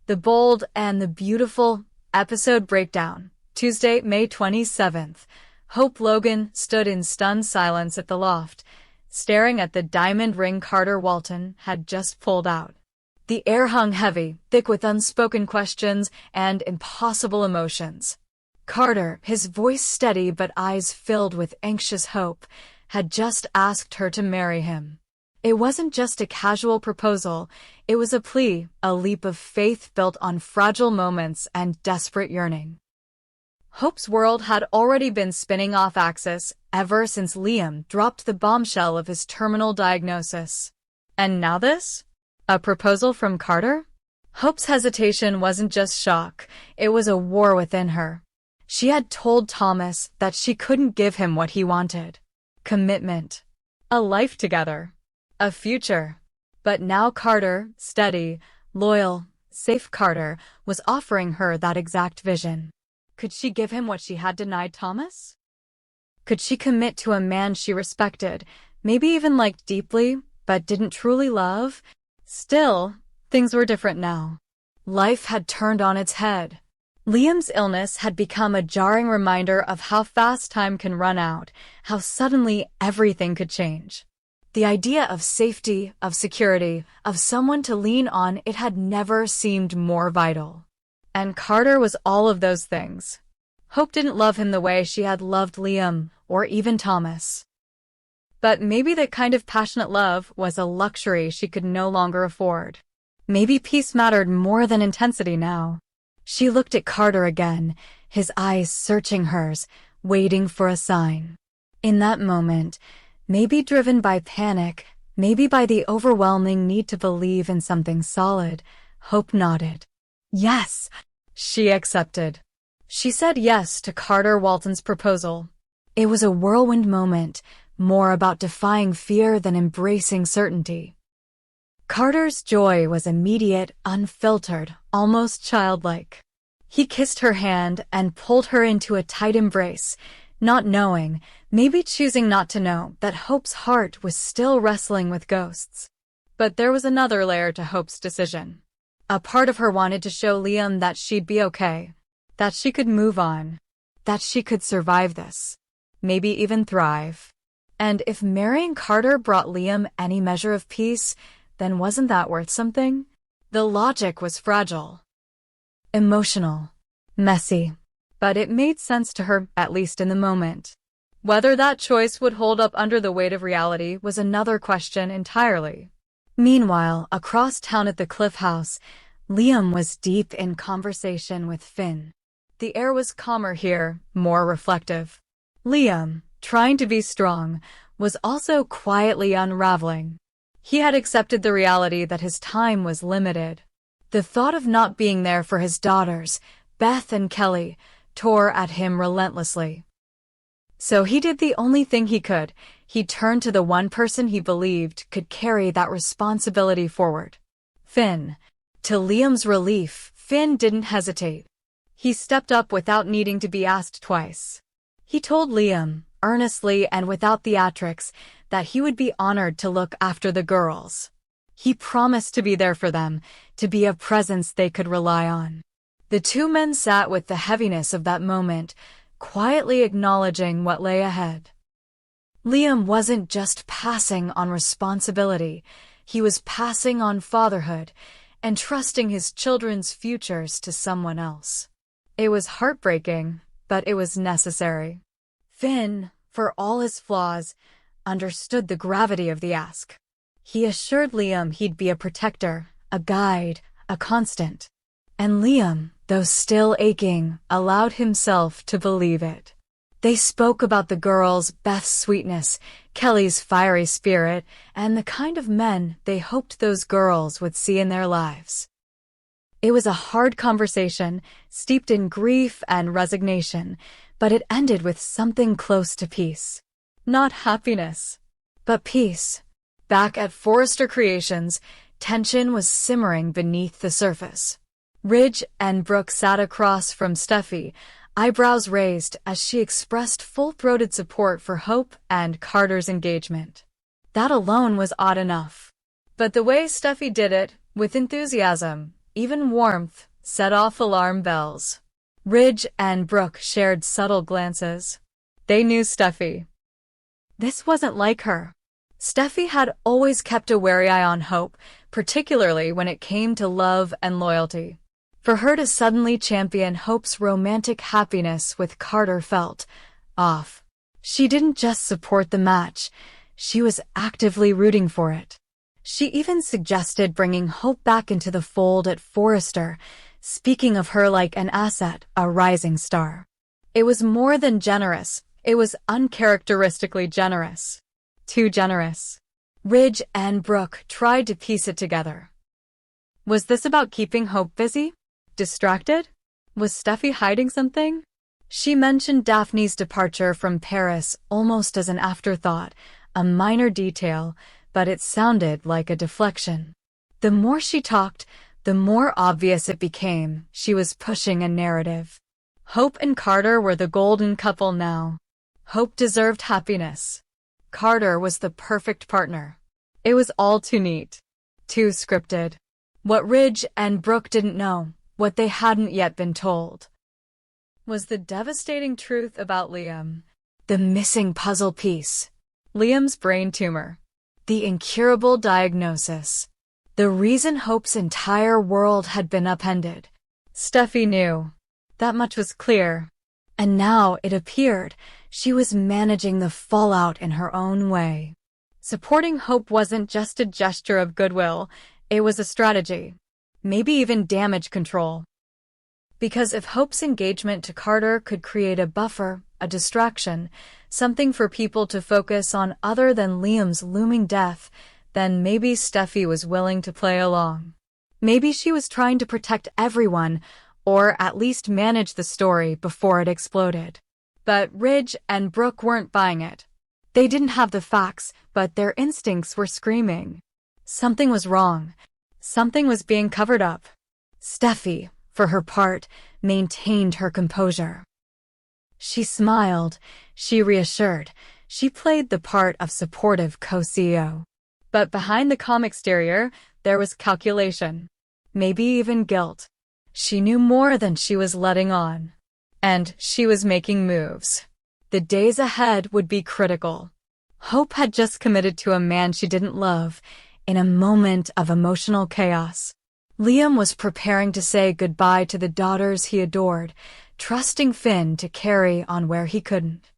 The Bold and the Beautiful episode breakdown. Tuesday, May 27th. Hope Logan stood in stunned silence at the loft, staring at the diamond ring Carter Walton had just pulled out. The air hung heavy, thick with unspoken questions and impossible emotions. Carter, his voice steady but eyes filled with anxious hope, had just asked her to marry him. It wasn't just a casual proposal, it was a plea, a leap of faith built on fragile moments and desperate yearning. Hope's world had already been spinning off axis ever since Liam dropped the bombshell of his terminal diagnosis. And now this? A proposal from Carter? Hope's hesitation wasn't just shock, it was a war within her. She had told Thomas that she couldn't give him what he wanted. Commitment. A life together. A future. But now Carter, steady, loyal, safe Carter, was offering her that exact vision. Could she give him what she had denied Thomas? Could she commit to a man she respected, maybe even liked deeply, but didn't truly love? Still, things were different now. Life had turned on its head. Liam's illness had become a jarring reminder of how fast time can run out, how suddenly everything could change. The idea of safety, of security, of someone to lean on, it had never seemed more vital. And Carter was all of those things. Hope didn't love him the way she had loved Liam, or even Thomas. But maybe that kind of passionate love was a luxury she could no longer afford. Maybe peace mattered more than intensity now. She looked at Carter again, his eyes searching hers, waiting for a sign. In that moment, maybe driven by panic, maybe by the overwhelming need to believe in something solid, Hope nodded. Yes, she accepted. She said yes to Carter Walton's proposal. It was a whirlwind moment, more about defying fear than embracing certainty. Carter's joy was immediate, unfiltered, almost childlike. He kissed her hand and pulled her into a tight embrace, not knowing, maybe choosing not to know, that Hope's heart was still wrestling with ghosts. But there was another layer to Hope's decision. A part of her wanted to show Liam that she'd be okay, that she could move on, that she could survive this, maybe even thrive. And if marrying Carter brought Liam any measure of peace, then wasn't that worth something? The logic was fragile. Emotional. Messy. But it made sense to her, at least in the moment. Whether that choice would hold up under the weight of reality was another question entirely. Meanwhile, across town at the Cliff House, Liam was deep in conversation with Finn. The air was calmer here, more reflective. Liam, trying to be strong, was also quietly unraveling. He had accepted the reality that his time was limited. The thought of not being there for his daughters, Beth and Kelly, tore at him relentlessly. So he did the only thing he could. He turned to the one person he believed could carry that responsibility forward. Finn. To Liam's relief, Finn didn't hesitate. He stepped up without needing to be asked twice. He told Liam, earnestly and without theatrics, that he would be honored to look after the girls. He promised to be there for them, to be a presence they could rely on. The two men sat with the heaviness of that moment, quietly acknowledging what lay ahead. Liam wasn't just passing on responsibility, he was passing on fatherhood, and trusting his children's futures to someone else. It was heartbreaking, but it was necessary. Finn, for all his flaws, understood the gravity of the ask. He assured Liam he'd be a protector, a guide, a constant. And Liam, though still aching, allowed himself to believe it. They spoke about the girls, Beth's sweetness, Kelly's fiery spirit, and the kind of men they hoped those girls would see in their lives. It was a hard conversation, steeped in grief and resignation, but it ended with something close to peace. Not happiness, but peace. Back at Forrester Creations, tension was simmering beneath the surface. Ridge and Brooke sat across from Steffi, eyebrows raised as she expressed full-throated support for Hope and Carter's engagement. That alone was odd enough. But the way Steffi did it, with enthusiasm, even warmth, set off alarm bells. Ridge and Brooke shared subtle glances. They knew Steffi. This wasn't like her. Steffi had always kept a wary eye on Hope, particularly when it came to love and loyalty. For her to suddenly champion Hope's romantic happiness with Carter felt off. She didn't just support the match, she was actively rooting for it. She even suggested bringing Hope back into the fold at Forrester, speaking of her like an asset, a rising star. It was more than generous, it was uncharacteristically generous. Too generous. Ridge and Brooke tried to piece it together. Was this about keeping Hope busy? Distracted? Was Steffi hiding something? She mentioned Daphne's departure from Paris almost as an afterthought, a minor detail, but it sounded like a deflection. The more she talked, the more obvious it became she was pushing a narrative. Hope and Carter were the golden couple now. Hope deserved happiness. Carter was the perfect partner. It was all too neat. Too scripted. What Ridge and Brooke didn't know, what they hadn't yet been told, was the devastating truth about Liam. The missing puzzle piece. Liam's brain tumor. The incurable diagnosis. The reason Hope's entire world had been upended. Steffi knew. That much was clear. And now it appeared she was managing the fallout in her own way. Supporting Hope wasn't just a gesture of goodwill, it was a strategy. Maybe even damage control. Because if Hope's engagement to Carter could create a buffer, a distraction, something for people to focus on other than Liam's looming death, then maybe Steffi was willing to play along. Maybe she was trying to protect everyone, or at least manage the story before it exploded. But Ridge and Brooke weren't buying it. They didn't have the facts, but their instincts were screaming. Something was wrong. Something was being covered up. Steffi, for her part, maintained her composure. She smiled, she reassured, she played the part of supportive co-CEO. But behind the calm exterior, there was calculation. Maybe even guilt. She knew more than she was letting on. And she was making moves. The days ahead would be critical. Hope had just committed to a man she didn't love, in a moment of emotional chaos. Liam was preparing to say goodbye to the daughters he adored, trusting Finn to carry on where he couldn't.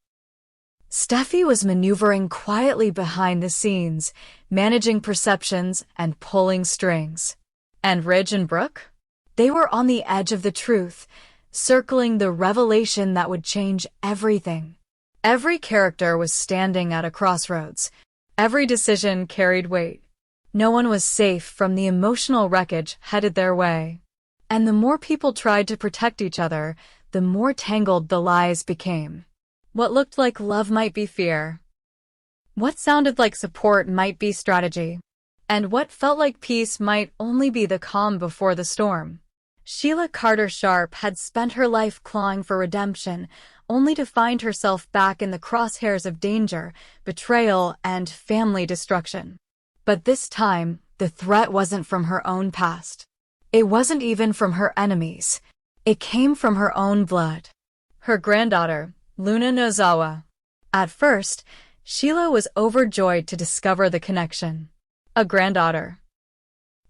Steffi was maneuvering quietly behind the scenes, managing perceptions and pulling strings. And Ridge and Brooke? They were on the edge of the truth, circling the revelation that would change everything. Every character was standing at a crossroads. Every decision carried weight. No one was safe from the emotional wreckage headed their way. And the more people tried to protect each other, the more tangled the lies became. What looked like love might be fear. What sounded like support might be strategy. And what felt like peace might only be the calm before the storm. Sheila Carter Sharp had spent her life clawing for redemption, only to find herself back in the crosshairs of danger, betrayal, and family destruction. But this time, the threat wasn't from her own past. It wasn't even from her enemies. It came from her own blood. Her granddaughter, Luna Nozawa. At first, Sheila was overjoyed to discover the connection. A granddaughter.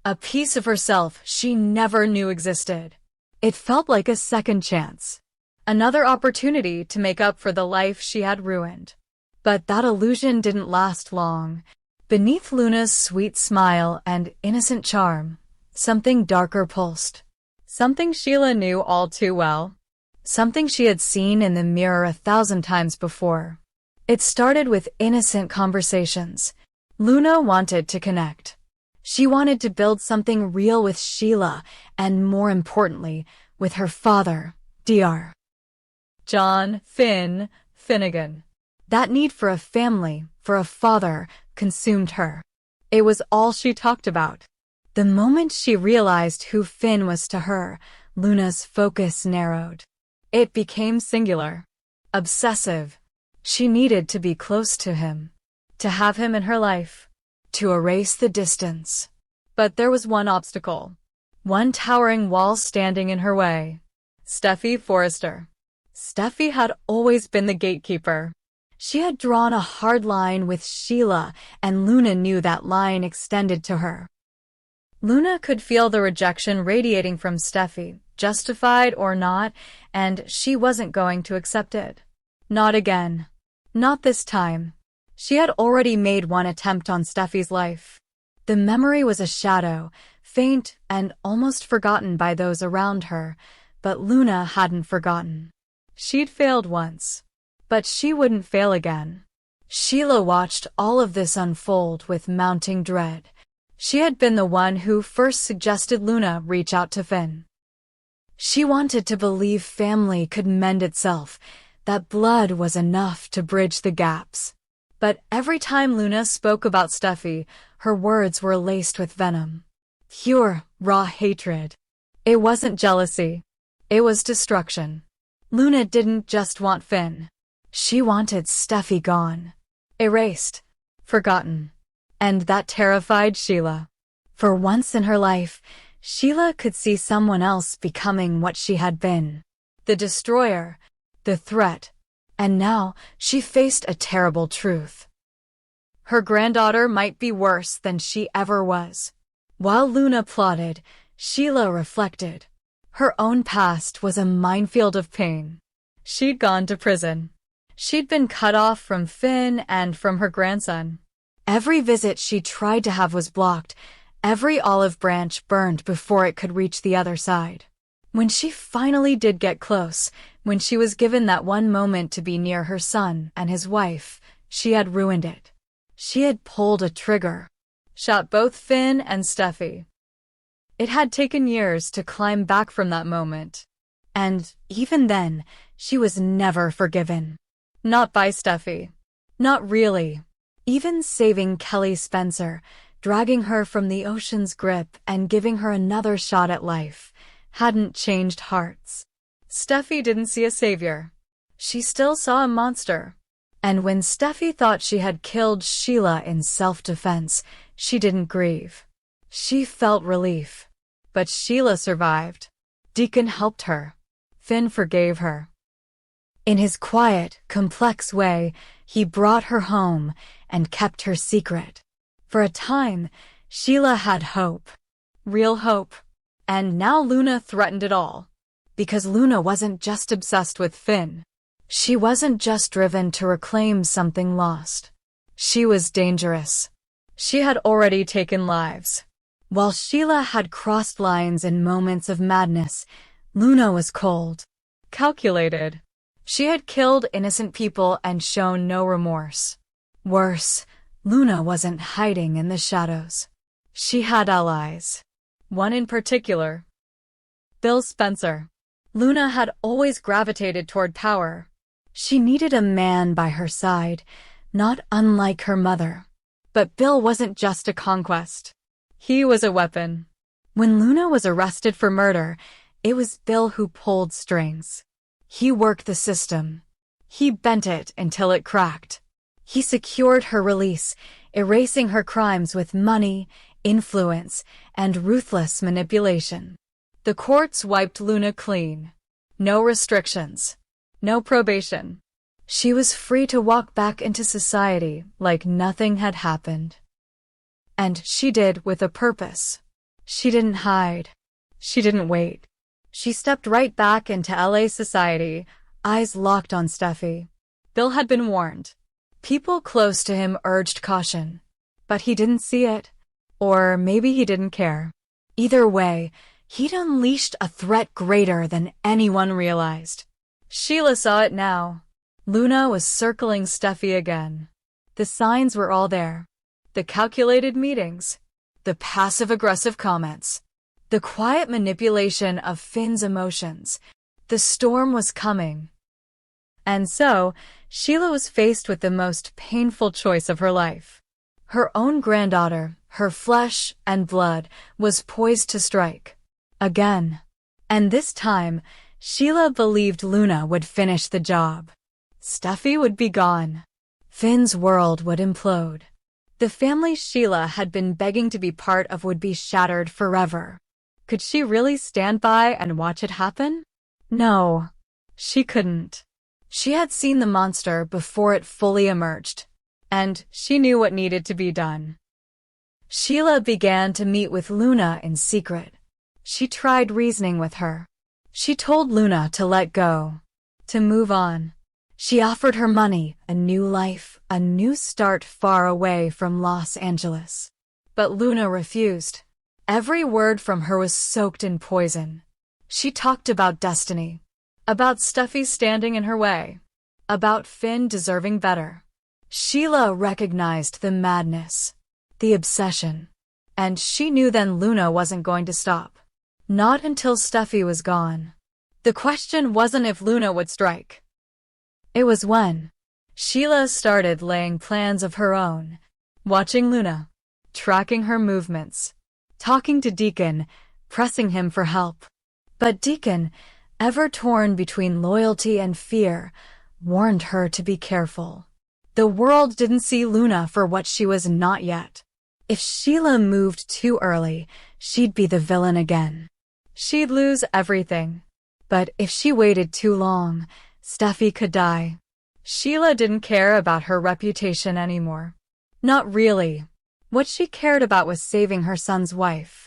A piece of herself she never knew existed. It felt like a second chance. Another opportunity to make up for the life she had ruined. But that illusion didn't last long. Beneath Luna's sweet smile and innocent charm, something darker pulsed. Something Sheila knew all too well. Something she had seen in the mirror 1,000 times before. It started with innocent conversations. Luna wanted to connect. She wanted to build something real with Sheila, and more importantly, with her father, Dr. John Finnegan. That need for a family, for a father, consumed her. It was all she talked about. The moment she realized who Finn was to her, Luna's focus narrowed. It became singular. Obsessive. She needed to be close to him. To have him in her life. To erase the distance. But there was one obstacle. one towering wall standing in her way. Forrester. Steffi had always been the gatekeeper. She had drawn a hard line with Sheila, and Luna knew that line extended to her. Luna could feel the rejection radiating from Steffi, justified or not, and she wasn't going to accept it. Not again. Not this time. She had already made one attempt on Steffi's life. The memory was a shadow, faint and almost forgotten by those around her, but Luna hadn't forgotten. She'd failed once, but she wouldn't fail again. Sheila watched all of this unfold with mounting dread. She had been the one who first suggested Luna reach out to Finn. She wanted to believe family could mend itself, that blood was enough to bridge the gaps. But every time Luna spoke about Steffi, her words were laced with venom. Pure, raw hatred. It wasn't jealousy. It was destruction. Luna didn't just want Finn. She wanted Steffi gone. Erased. Forgotten. And that terrified Sheila. For once in her life, Sheila could see someone else becoming what she had been. The destroyer. The threat. And now she faced a terrible truth. Her granddaughter might be worse than she ever was. While Luna plotted, Sheila reflected. Her own past was a minefield of pain. She'd gone to prison. She'd been cut off from Finn and from her grandson. Every visit she tried to have was blocked. Every olive branch burned before it could reach the other side. When she finally did get close, when she was given that one moment to be near her son and his wife, she had ruined it. She had pulled a trigger. Shot both Finn and Steffi. It had taken years to climb back from that moment. And even then, she was never forgiven. Not by Steffi. Not really. Even saving Kelly Spencer, dragging her from the ocean's grip and giving her another shot at life, hadn't changed hearts. Steffi didn't see a savior. She still saw a monster. And when Steffi thought she had killed Sheila in self-defense, she didn't grieve. She felt relief. But Sheila survived. Deacon helped her. Finn forgave her. In his quiet, complex way, he brought her home and kept her secret. For a time, Sheila had hope. Real hope. And now Luna threatened it all. Because Luna wasn't just obsessed with Finn. She wasn't just driven to reclaim something lost. She was dangerous. She had already taken lives. While Sheila had crossed lines in moments of madness, Luna was cold. Calculated. She had killed innocent people and shown no remorse. Worse, Luna wasn't hiding in the shadows. She had allies. One in particular. Bill Spencer. Luna had always gravitated toward power. She needed a man by her side, not unlike her mother. But Bill wasn't just a conquest. He was a weapon. When Luna was arrested for murder, it was Bill who pulled strings. He worked the system. He bent it until it cracked. He secured her release, erasing her crimes with money, influence, and ruthless manipulation. The courts wiped Luna clean. No restrictions. No probation. She was free to walk back into society like nothing had happened. And she did with a purpose. She didn't hide. She didn't wait. She stepped right back into LA society, eyes locked on Steffi. Bill had been warned. People close to him urged caution. But he didn't see it. Or maybe he didn't care. Either way, he'd unleashed a threat greater than anyone realized. Sheila saw it now. Luna was circling Steffi again. The signs were all there. The calculated meetings. The passive-aggressive comments. The quiet manipulation of Finn's emotions. The storm was coming. And so, Sheila was faced with the most painful choice of her life. Her own granddaughter, her flesh and blood, was poised to strike. Again. And this time, Sheila believed Luna would finish the job. Steffi would be gone. Finn's world would implode. The family Sheila had been begging to be part of would be shattered forever. Could she really stand by and watch it happen? No, she couldn't. She had seen the monster before it fully emerged, and she knew what needed to be done. Sheila began to meet with Luna in secret. She tried reasoning with her. She told Luna to let go, to move on. She offered her money, a new life, a new start far away from Los Angeles. But Luna refused. Every word from her was soaked in poison. She talked about destiny, about Stuffy standing in her way, about Finn deserving better. Sheila recognized the madness, the obsession, and she knew then Luna wasn't going to stop. Not until Stuffy was gone. The question wasn't if Luna would strike. It was when. Sheila started laying plans of her own, watching Luna, tracking her movements, talking to Deacon, pressing him for help. But Deacon, ever torn between loyalty and fear, warned her to be careful. The world didn't see Luna for what she was not yet. If Sheila moved too early, she'd be the villain again. She'd lose everything. But if she waited too long, Stuffy could die. Sheila didn't care about her reputation anymore. Not really. What she cared about was saving her son's wife.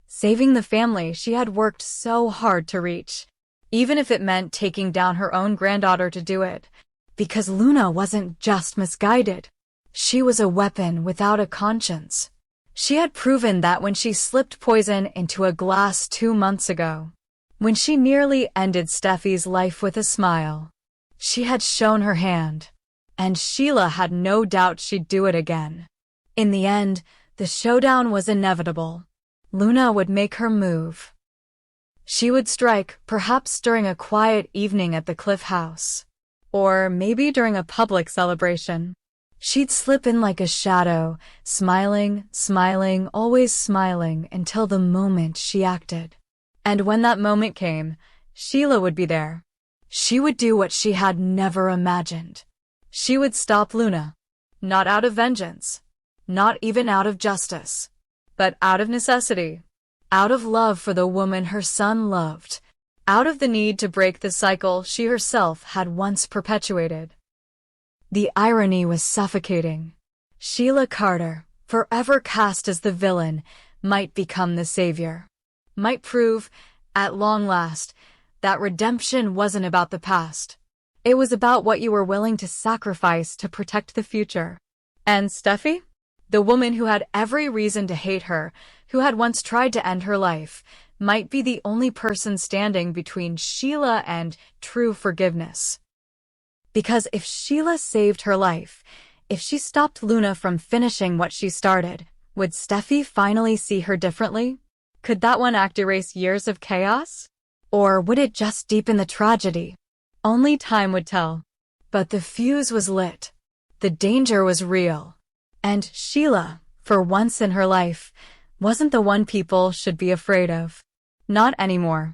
Saving the family she had worked so hard to reach, even if it meant taking down her own granddaughter to do it. Because Luna wasn't just misguided. She was a weapon without a conscience. She had proven that when she slipped poison into a glass 2 months ago. When she nearly ended Steffi's life with a smile. She had shown her hand. And Sheila had no doubt she'd do it again. In the end, the showdown was inevitable. Luna would make her move. She would strike, perhaps during a quiet evening at the Cliff House. Or maybe during a public celebration. She'd slip in like a shadow, smiling, always smiling until the moment she acted. And when that moment came, Sheila would be there. She would do what she had never imagined. She would stop Luna. Not out of vengeance. Not even out of justice. But out of necessity. Out of love for the woman her son loved. Out of the need to break the cycle she herself had once perpetuated. The irony was suffocating. Sheila Carter, forever cast as the villain, might become the savior. Might prove, at long last, that redemption wasn't about the past. It was about what you were willing to sacrifice to protect the future. And Steffi? The woman who had every reason to hate her, who had once tried to end her life, might be the only person standing between Sheila and true forgiveness. Because if Sheila saved her life, if she stopped Luna from finishing what she started, would Steffi finally see her differently? Could that one act erase years of chaos? Or would it just deepen the tragedy? Only time would tell. But the fuse was lit. The danger was real. And Sheila, for once in her life, wasn't the one people should be afraid of. Not anymore.